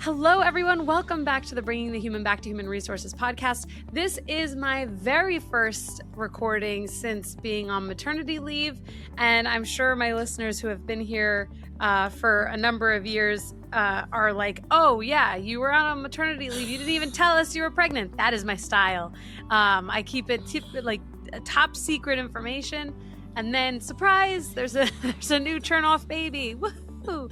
Hello, everyone. Welcome back to the Bringing the Human Back to Human Resources podcast. This is my very first recording since being on maternity leave, and I'm sure my listeners who have been here for a number of years are like, oh, yeah, you were on a maternity leave. You didn't even tell us you were pregnant. That is my style. I keep it top secret information, and then, surprise, there's a new Chernoff baby. Woohoo!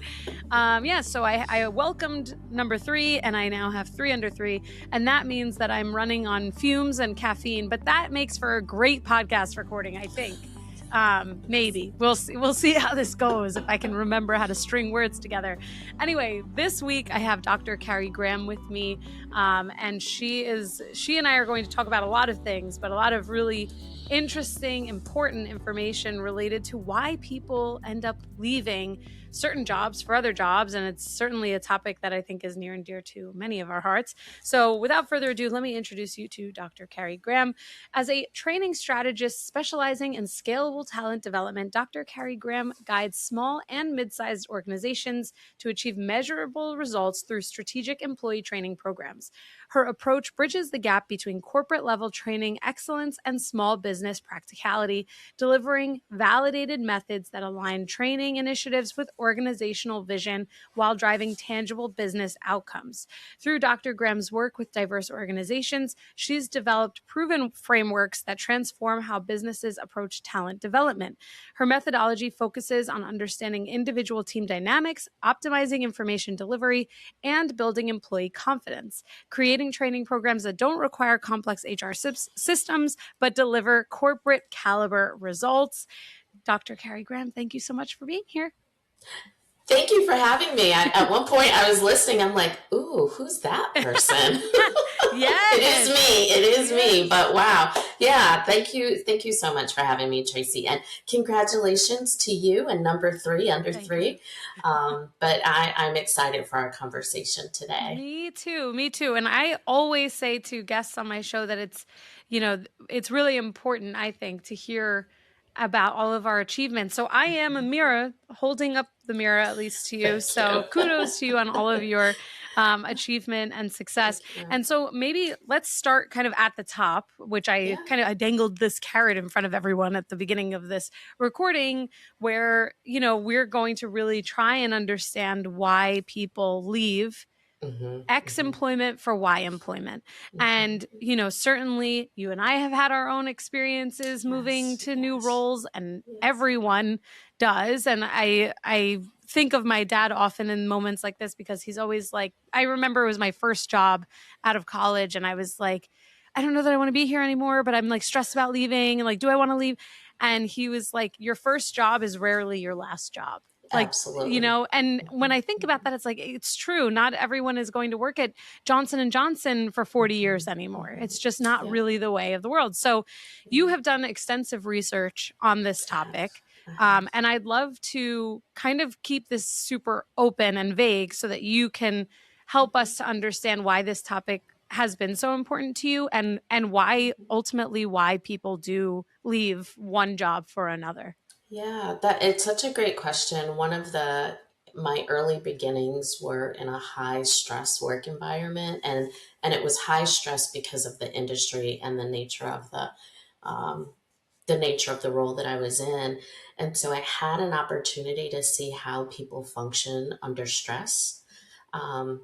So I welcomed number 3, and I now have 3 under 3, and that means that I'm running on fumes and caffeine, but that makes for a great podcast recording, I think. Maybe we'll see how this goes, if I can remember how to string words together. Anyway, this week I have Dr. Carrie Graham with me, and she and I are going to talk about a lot of things, but a lot of really interesting, important information related to why people end up leaving certain jobs for other jobs. And it's certainly a topic that I think is near and dear to many of our hearts. So without further ado, let me introduce you to Dr. Carrie Graham. As a training strategist specializing in scalable talent development, Dr. Carrie Graham guides small and mid-sized organizations to achieve measurable results through strategic employee training programs. Her approach bridges the gap between corporate-level training excellence and small business practicality, delivering validated methods that align training initiatives with organizational vision while driving tangible business outcomes. Through Dr. Graham's work with diverse organizations, she's developed proven frameworks that transform how businesses approach talent development. Her methodology focuses on understanding individual team dynamics, optimizing information delivery, and building employee confidence, creating training programs that don't require complex HR systems, but deliver corporate caliber results. Dr. Carrie Graham, thank you so much for being here. Thank you for having me. At one point I was listening. I'm like, ooh, who's that person? Yes. It is me. But wow. Yeah. Thank you. Thank you so much for having me, Traci. And congratulations to you and number 3 under 3. But I'm excited for our conversation today. Me too. And I always say to guests on my show that it's really important, I think, to hear about all of our achievements. So I am a mirror, holding up the mirror, at least to you. So kudos to you on all of your achievement and success. And so maybe let's start kind of at the top, which I dangled this carrot in front of everyone at the beginning of this recording, where, we're going to really try and understand why people leave X employment for Y employment. And, certainly you and I have had our own experiences moving to new roles, and everyone does. And I think of my dad often in moments like this, because he's always like, I remember it was my first job out of college, and I was like, I don't know that I want to be here anymore, but I'm like stressed about leaving, and like, do I want to leave? And he was like, your first job is rarely your last job. Like, absolutely. And when I think about that, it's like, it's true. Not everyone is going to work at Johnson & Johnson for 40 years anymore. It's just not really the way of the world. So you have done extensive research on this topic. And I'd love to kind of keep this super open and vague so that you can help us to understand why this topic has been so important to you, and why people do leave one job for another. Yeah, it's such a great question. One of my early beginnings were in a high stress work environment, and it was high stress because of the industry and the nature of the role that I was in. And so I had an opportunity to see how people function under stress, and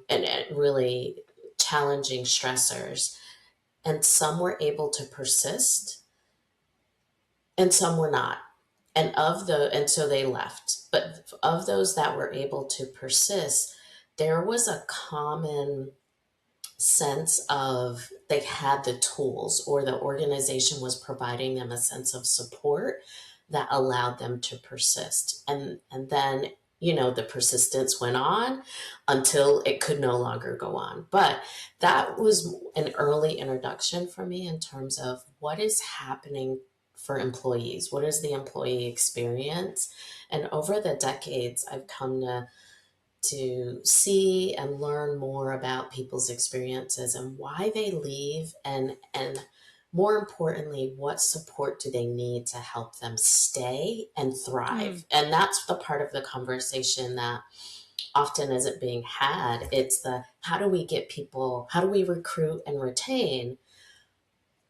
really challenging stressors. And some were able to persist and some were not. And so they left. But of those that were able to persist, there was a common sense of they had the tools, or the organization was providing them a sense of support that allowed them to persist. And then, the persistence went on until it could no longer go on. But that was an early introduction for me in terms of what is happening for employees. What is the employee experience? And over the decades, I've come to see and learn more about people's experiences and why they leave, and more importantly, what support do they need to help them stay and thrive. And that's the part of the conversation that often isn't being had. It's the how do we get people, how do we recruit and retain,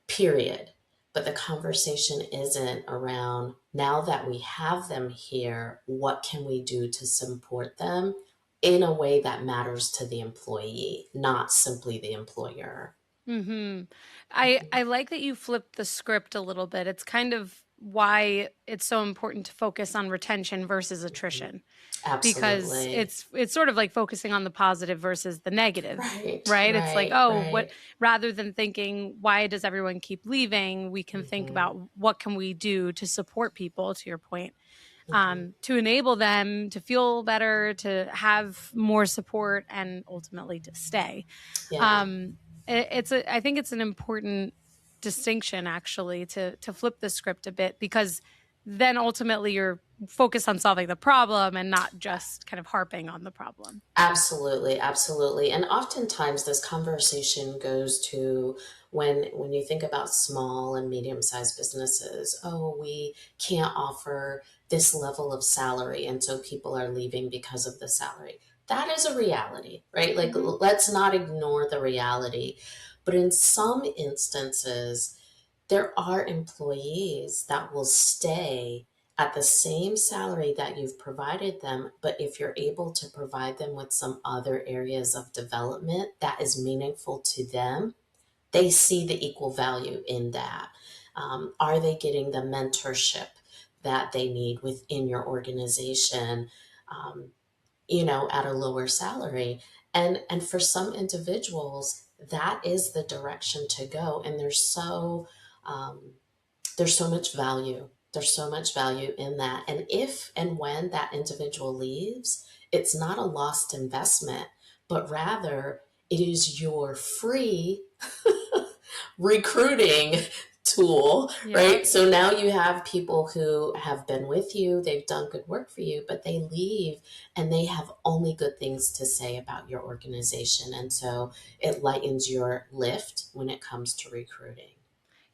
period. But the conversation isn't around now that we have them here, what can we do to support them in a way that matters to the employee, not simply the employer. Hmm. I like that you flipped the script a little bit. It's kind of why it's so important to focus on retention versus attrition, because Absolutely. it's sort of like focusing on the positive versus the negative, Right, right? It's like, right, oh, what, right. rather than thinking why does everyone keep leaving, we can think Hmm. about what can we do to support people, to your point, Hmm. to enable them to feel better, to have more support, and ultimately to stay. Yeah, um I think it's an important distinction, actually, to flip the script a bit, because then ultimately you're focused on solving the problem and not just kind of harping on the problem. absolutely, absolutely. And oftentimes this conversation goes to when you think about small and medium-sized businesses, oh, we can't offer this level of salary, and so people are leaving because of the salary. That is a reality, right? Like, Hmm. let's not ignore the reality. But in some instances, there are employees that will stay at the same salary that you've provided them, but if you're able to provide them with some other areas of development that is meaningful to them, they see the equal value in that. Are they getting the mentorship that they need within your organization? Um, at a lower salary. And for some individuals, that is the direction to go. And um, there's so much value. There's so much value in that. And if and when that individual leaves, it's not a lost investment, but rather it is your free recruiting tool, Yeah. right? So now you have people who have been with you, they've done good work for you, but they leave and they have only good things to say about your organization. And so it lightens your lift when it comes to recruiting.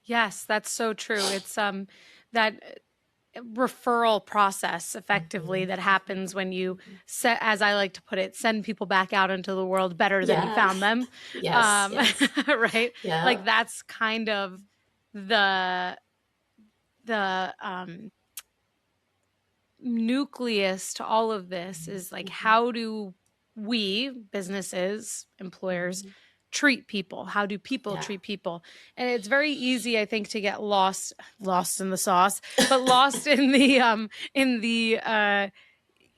Yes, that's so true. It's that referral process, effectively, Hmm. that happens when you set, as I like to put it, send people back out into the world better than you Yeah. found them. Yes, yes. Right? Yeah. Like, that's kind of the the nucleus to all of this, is like, Hmm. how do we, businesses, employers, Hmm. treat people? How do people Yeah. treat people? And it's very easy, I think, to get lost in the sauce, but lost in the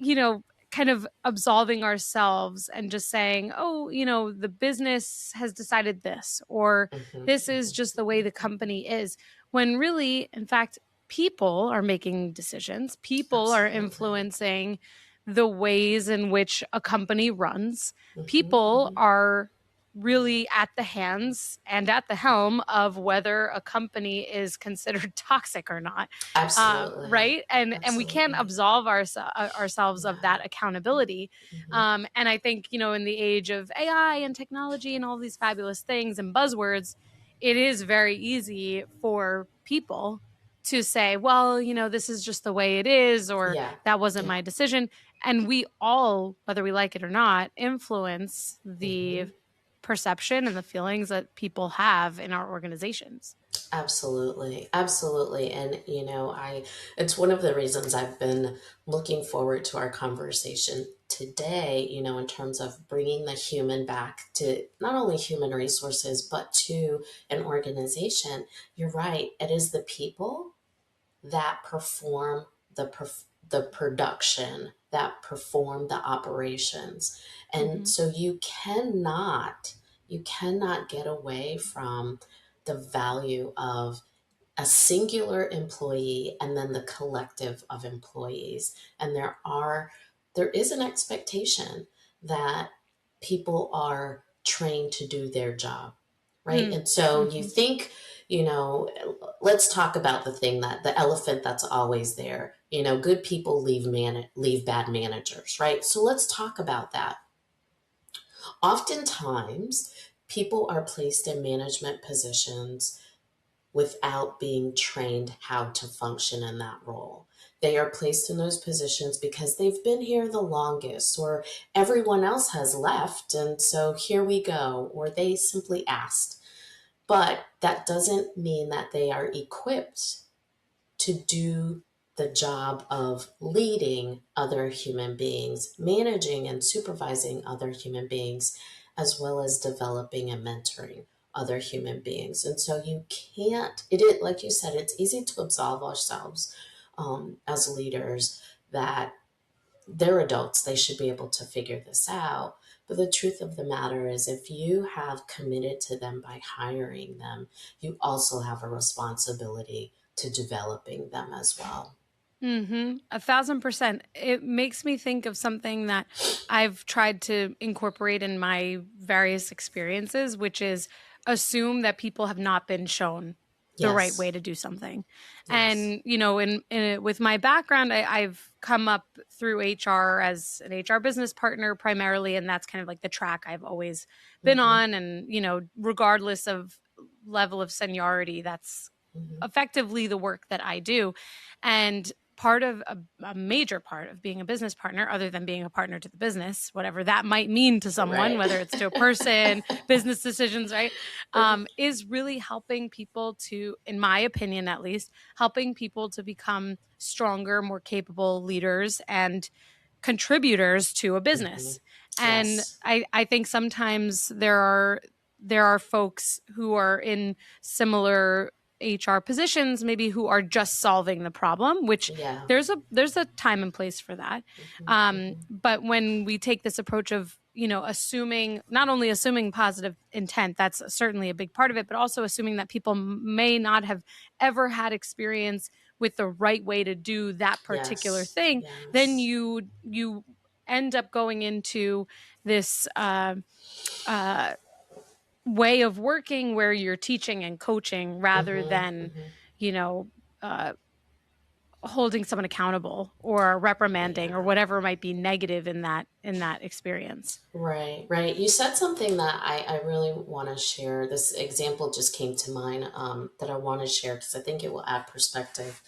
you know, kind of absolving ourselves and just saying, oh, the business has decided this, or Hmm. this is just the way the company is. When really, in fact, people are making decisions, people are Absolutely. influencing the ways in which a company runs, Hmm. people Hmm. are really at the hands and at the helm of whether a company is considered toxic or not. Absolutely. Right? And we can't Absolutely. absolve ourselves of Yeah. that accountability. Hmm. And I think, in the age of AI and technology and all these fabulous things and buzzwords, it is very easy for people to say, well, this is just the way it is, or Yeah. that wasn't Yeah. my decision. And we all, whether we like it or not, influence the Hmm. perception and the feelings that people have in our organizations. Absolutely, absolutely. And it's one of the reasons I've been looking forward to our conversation today, in terms of bringing the human back to not only human resources, but to an organization. You're right. It is the people that perform the production, that perform the operations. And Hmm. so you cannot get away from the value of a singular employee and then the collective of employees. And there is an expectation that people are trained to do their job, right? And so you Mm-hmm. think, you know let's talk about the elephant that's always there. Good people leave bad managers, right? So let's talk about that. Oftentimes people are placed in management positions without being trained how to function in that role. They are placed in those positions because they've been here the longest, or everyone else has left, and so here we go, or they simply asked. But that doesn't mean that they are equipped to do the job of leading other human beings, managing and supervising other human beings, as well as developing and mentoring other human beings. And so you can't, it is, like you said, it's easy to absolve ourselves as leaders that they're adults, they should be able to figure this out. But the truth of the matter is, if you have committed to them by hiring them, you also have a responsibility to developing them as well. 1,000%. It makes me think of something that I've tried to incorporate in my various experiences, which is assume that people have not been shown the right way Yes. to do something. Yes. And, with my background, I've come up through HR as an HR business partner primarily. And that's kind of like the track I've always been Mm-hmm. on. And, regardless of level of seniority, that's Mm-hmm. effectively the work that I do. And part of a major part of being a business partner, other than being a partner to the business, whatever that might mean to someone, Right. whether it's to a person, business decisions, right, is really helping people to, in my opinion at least, helping people to become stronger, more capable leaders and contributors to a Mm-hmm. business. And Yes. I think sometimes there are folks who are in similar HR positions, maybe who are just solving the problem, which Yeah. there's a time and place for that. Mm-hmm. Mm-hmm. But when we take this approach of, assuming, not only assuming positive intent, that's certainly a big part of it, but also assuming that people may not have ever had experience with the right way to do that particular Yes. thing, then Yes. you end up going into this uh, way of working where you're teaching and coaching rather Mm-hmm. than, Mm-hmm. you know, uh, holding someone accountable or reprimanding or Yeah. whatever might be negative in that experience. Right, right. You said something that I really want to share. This example just came to mind that I want to share because I think it will add perspective.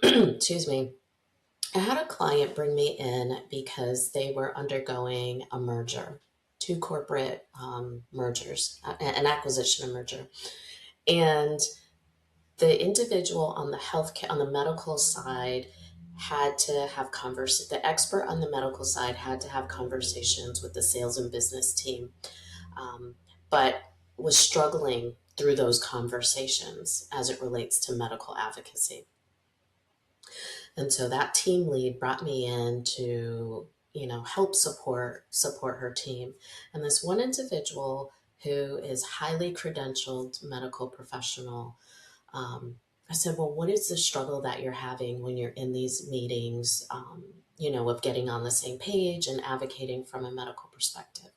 Excuse me. I had a client bring me in because they were undergoing a merger, two corporate mergers, an acquisition and merger. And the individual on the healthcare, on the medical side, had to have the expert on the medical side had to have conversations with the sales and business team, but was struggling through those conversations as it relates to medical advocacy. And so that team lead brought me in to, help support her team. And this one individual who is highly credentialed medical professional, I said, well, what is the struggle that you're having when you're in these meetings, of getting on the same page and advocating from a medical perspective?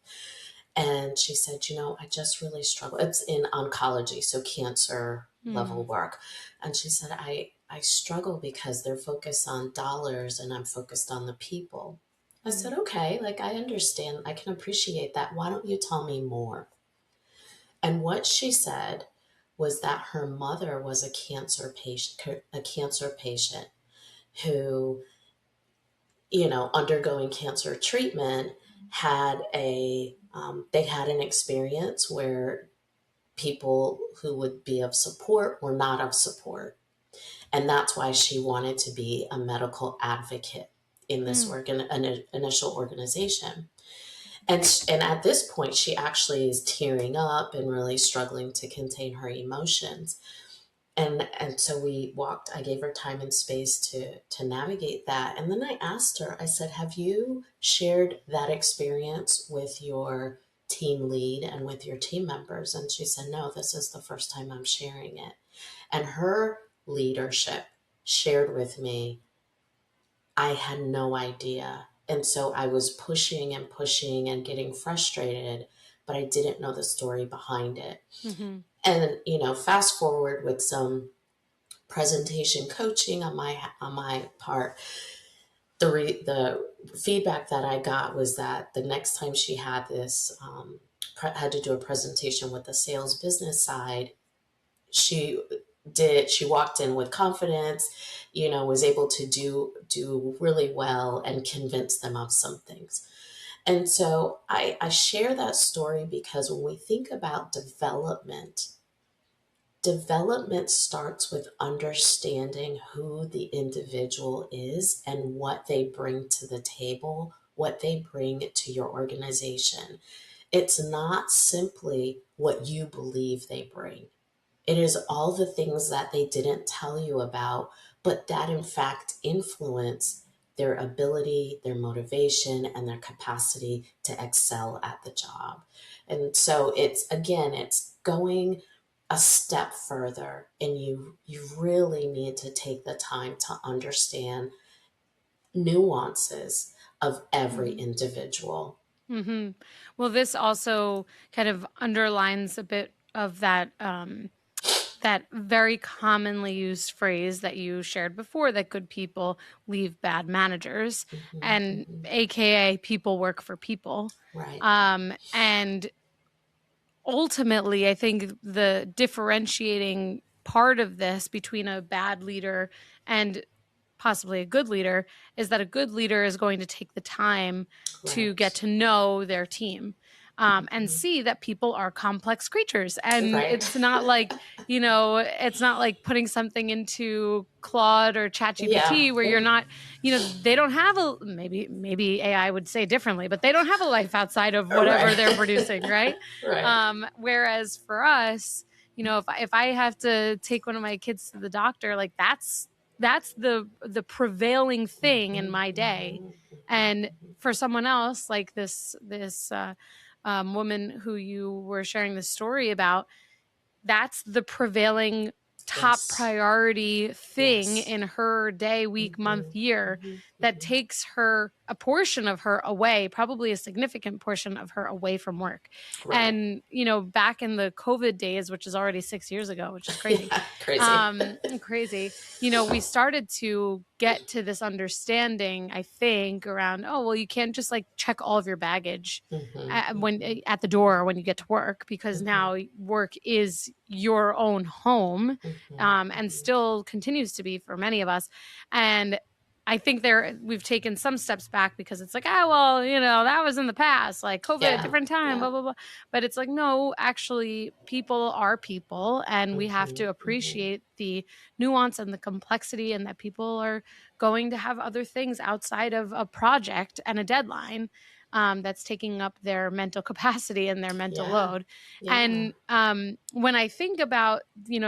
And she said, I just really struggle. It's in oncology, so cancer level Mm, work. And she said, I struggle because they're focused on dollars and I'm focused on the people. I said, mm, okay, like I understand, I can appreciate that. Why don't you tell me more? And what she said was that her mother was a cancer patient who, undergoing cancer treatment, they had an experience where people who would be of support were not of support. And that's why she wanted to be a medical advocate in this mm, an initial organization. And at this point, she actually is tearing up and really struggling to contain her emotions. And so I gave her time and space to navigate that. And then I asked her, I said, have you shared that experience with your team lead and with your team members? And she said, no, this is the first time I'm sharing it. And her leadership shared with me, I had no idea. And so I was pushing and pushing and getting frustrated, but I didn't know the story behind it. mhm, And, fast forward with some presentation coaching on my part, the feedback that I got was that the next time she had this had to do a presentation with the sales business side, she walked in with confidence, was able to do really well and convince them of some things. And so I share that story because when we think about development starts with understanding who the individual is and what they bring to the table, what they bring to your organization. It's not simply what you believe they bring. It is all the things that they didn't tell you about, but that in fact influence their ability, their motivation, and their capacity to excel at the job. And so it's going a step further, and you really need to take the time to understand nuances of every individual. Mm-hmm. Well, this also kind of underlines a bit of that very commonly used phrase that you shared before, that good people leave bad managers, Hmm. and Hmm. AKA people work for people. Right. And ultimately, I think the differentiating part of this between a bad leader and possibly a good leader is that a good leader is going to take the time to get Right. to know their team, and Mhm. see that people are complex creatures. And Right. it's not like, it's not like putting something into Claude or Yeah. ChatGPT where you're not, they don't have maybe AI would say differently, but they don't have a life outside of whatever Right. they're producing, right? Right. Whereas for us, if I have to take one of my kids to the doctor, like that's the prevailing thing in Mhm. my day. Mhm. And Mhm. for someone else, like this woman who you were sharing the story about, that's the prevailing top Yes. priority thing Yes. in her day, week, month, Mhm. year, Mhm. that Mhm. takes her a portion of her away, probably a significant portion of her away from work. Right. And back in the COVID days, which is already 6 years ago, which is crazy, Yeah. Crazy. crazy, we started to get to this understanding, I think, around, oh well, you can't just like check all of your baggage Mhm. Mhm. at the door when you get to work, because Mhm. now work is your own home, Mhm. and Mhm. still continues to be for many of us. And I think we've taken some steps back because it's like, oh well, that was in the past, like COVID, Yeah. different time, Yeah. blah blah blah. But it's like, no, actually, people are people, and we have to Mhm. Mhm. appreciate the nuance and the complexity, and that people are going to have other things outside of a project and a deadline, that's taking up their mental capacity and their mental Yeah. load. Yeah. And when I think about,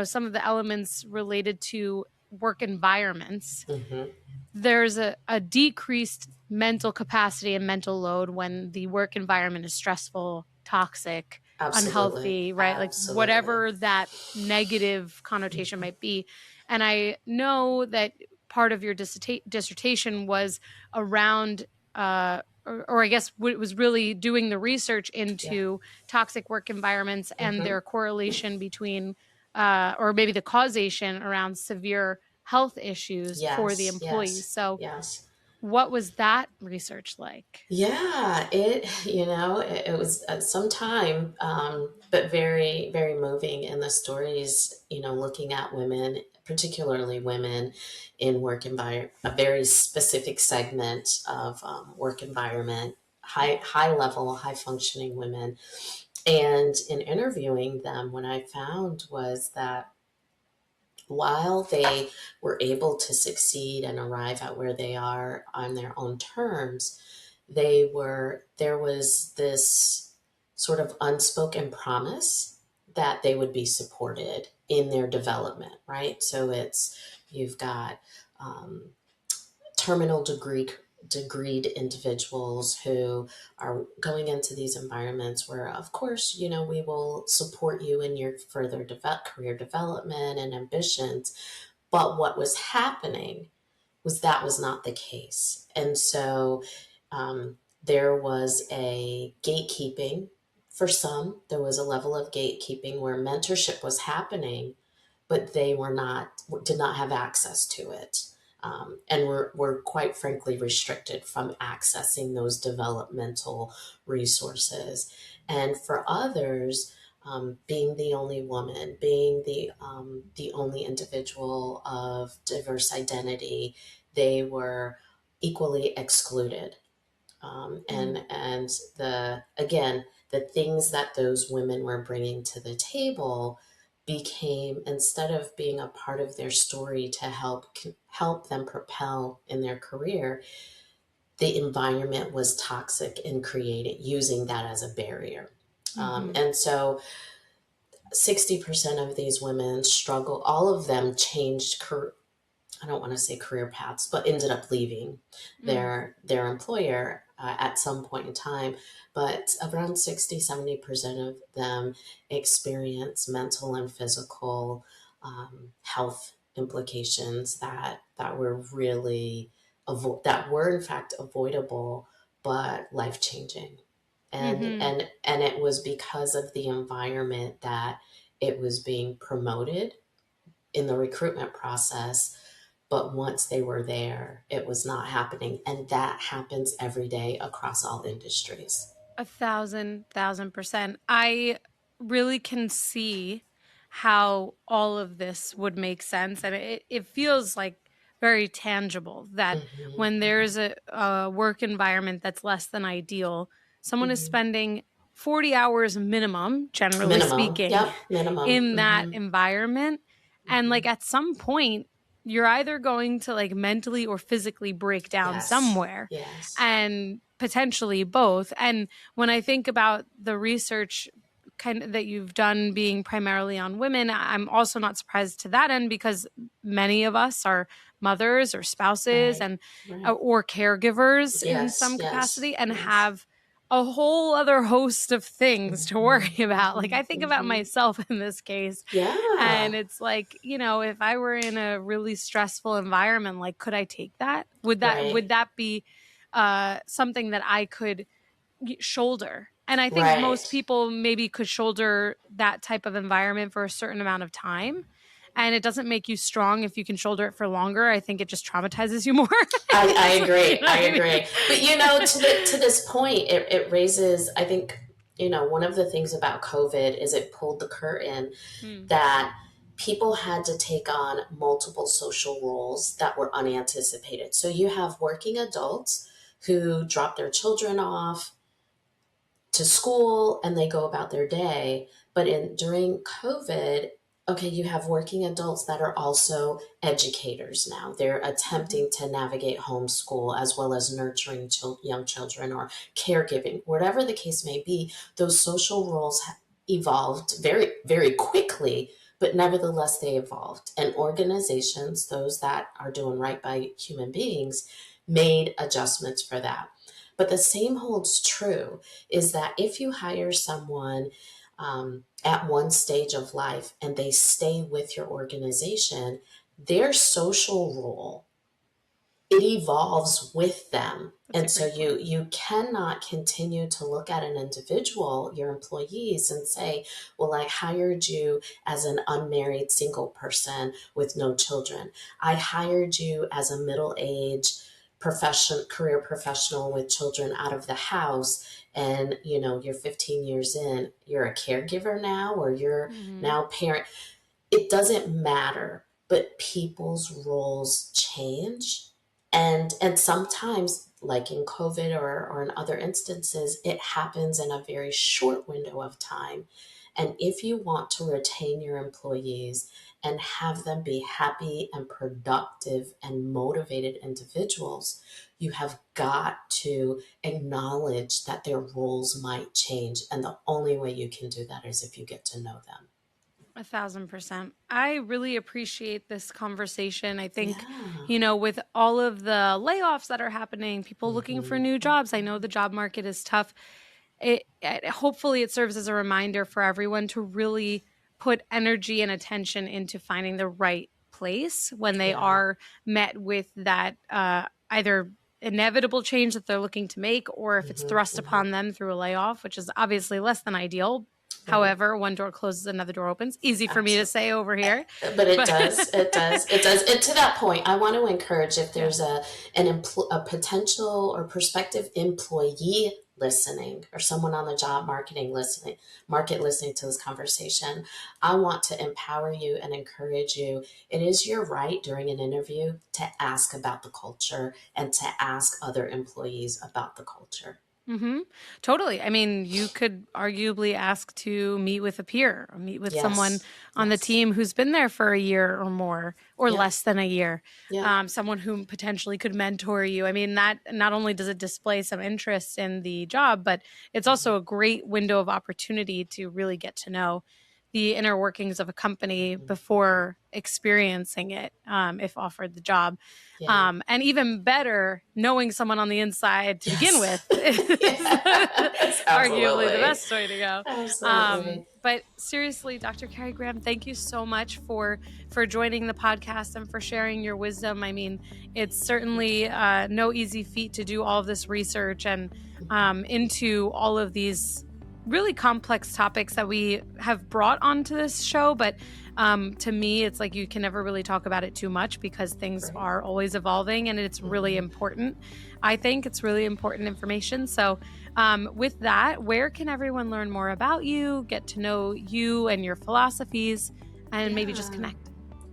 some of the elements related to work environments, Mhm. there's a decreased mental capacity and mental load when the work environment is stressful, toxic, Absolutely. unhealthy, right? Like Absolutely. whatever that negative connotation might be. And I know that part of your dissertation was around, or I guess what was really doing the research Yeah. into toxic work environments and Mhm. their correlation between, or maybe the causation around severe health issues for the Yes. employees. Yes. So, Yes. what was that research like? Yeah, it was some time, but very, very moving in the stories, looking at women, particularly women in work environment, a very specific segment of work environment, high level, high functioning women. And in interviewing them, what I found was that while they were able to succeed and arrive at where they are on their own terms, there was this sort of unspoken promise that they would be supported in their development, right? So you've got um, terminal degreed individuals who are going into these environments where, of course, we will support you in your further career development and ambitions. But what was happening was that was not the case. And so there was a gatekeeping for some. There was a level of gatekeeping where mentorship was happening, but they did not have access to it. And were quite frankly restricted from accessing those developmental resources. And for others, being the only woman, being the only individual of diverse identity, they were equally excluded. And the things that those women were bringing to the table became, instead of being a part of their story to help them propel in their career, the environment was toxic and created using that as a barrier. And so 60% of these women struggle, all of them changed I don't want to say career paths, but ended up leaving their employer at some point in time. But around 60-70% of them experience mental and physical health implications that were really that were in fact avoidable, but life changing. And it was because of the environment that it was being promoted in the recruitment process. But once they were there, it was not happening. And that happens every day across all industries. 1,000%. I really can see how all of this would make sense. And it feels like very tangible that Mm-hmm. when there's a work environment that's less than ideal, someone is Mm-hmm. spending 40 hours minimum, generally Minimum. speaking, Yep. Minimum. in that Mm-hmm. environment. And Mm-hmm. like at some point, you're either going to like mentally or physically break down Yes. somewhere, Yes. and potentially both. And when I think about the research kind of that you've done being primarily on women, I'm also not surprised to that end, because many of us are mothers or spouses Right. and Right. or caregivers in Yes. some Yes. capacity, and Yes. have a whole other host of things to Mm-hmm. worry about. Like Mm-hmm. I think about Mm-hmm. myself in this case, Yeah. and it's like, if I were in a really stressful environment, like could I take that? Would Right. that be something that I could shoulder? And I think most Right. people maybe could shoulder that type of environment for a certain amount of time. And it doesn't make you strong if you can shoulder it for longer. I think it just traumatizes you more. I It's like, agree. I I agree. But to this point, it raises, I think, one of the things about COVID is it pulled the curtain mean? that people had to take on multiple social roles that were unanticipated. So you have working adults who drop their children off to school and they go about their day. But during COVID, okay, you have working adults that are also educators now. They're Mm-hmm. attempting to navigate homeschool as well as nurturing young children or caregiving, whatever the case may be. Those social roles evolved very, very quickly, but nevertheless, they evolved. And organizations, those that are doing right by human beings, made adjustments for that. But the same holds true is that if you hire someone at one stage of life and they stay with your organization, their social role, it evolves with them. That's a And so great point. you cannot continue to look at an individual, your employees, and say, well, I hired you as an unmarried single person with no children. I hired you as a middle-aged career professional with children out of the house. And you're 15 years in, you're a caregiver now, or you're Mm-hmm. now parent. It doesn't matter, but people's roles change. And sometimes, like in COVID or in other instances, it happens in a very short window of time. And if you want to retain your employees and have them be happy and productive and motivated individuals, you have got to acknowledge that their roles might change. And the only way you can do that is if you get to know them. 1,000%. I really appreciate this conversation. I think, Yeah. with all of the layoffs that are happening, people looking for Mm-hmm. new jobs, I know the job market is tough. Hopefully it serves as a reminder for everyone to really put energy and attention into finding the right place when they Yeah. are met with that either inevitable change that they're looking to make, or if it's Mm-hmm. thrust Mm-hmm. upon them through a layoff, which is obviously less than ideal. Right. However, one door closes, another door opens. Easy for me to Absolutely. say over here. But it But does. It does. It does. And to that point, I want to encourage, if yeah. there's a potential or prospective employee listening, or someone on the job market listening to this conversation, I want to empower you and encourage you. It is your right during an interview to ask about the culture and to ask other employees about the culture. Mm-hmm. Totally. I mean, you could arguably ask to meet with a peer or meet with someone Yes. on the Yes. team who's been there for a year or more or Yep. less than a year, Yep. someone who potentially could mentor you. I mean, that not only does it display some interest in the job, but it's also a great window of opportunity to really get to know the inner workings of a company Mhm. before experiencing it, if offered the job. Yeah. And even better, knowing someone on the inside to begin Yes. with is Yes. arguably the Absolutely. best way to go. Absolutely. But seriously, Dr. Carrie Graham, thank you so much for joining the podcast and for sharing your wisdom. I mean, it's certainly no easy feat to do all of this research and into all of these really complex topics that we have brought onto this show. But to me, it's like you can never really talk about it too much because things Right. are always evolving and it's really important. I think it's really important information. So with that, where can everyone learn more about you, get to know you and your philosophies, and maybe just Yeah. connect?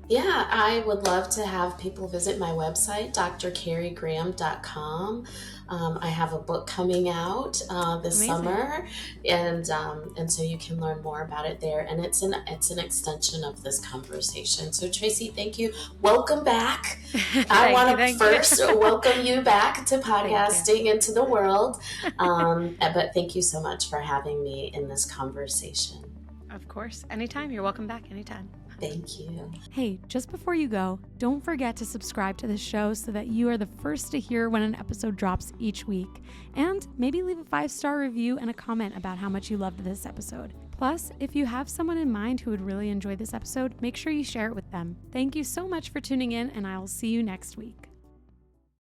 Yeah, I would love to have people visit my website, drcarriegraham.com. I have a book coming out this Amazing. summer, and so you can learn more about it there. And it's an extension of this conversation. So Traci, thank you. Welcome back. I want to first welcome you back to podcasting into the world. But thank you so much for having me in this conversation. Of course, anytime. You're welcome back anytime. Thank you. Hey, just before you go, don't forget to subscribe to this show so that you are the first to hear when an episode drops each week. And maybe leave a 5-star review and a comment about how much you loved this episode. Plus, if you have someone in mind who would really enjoy this episode, make sure you share it with them. Thank you so much for tuning in, and I will see you next week.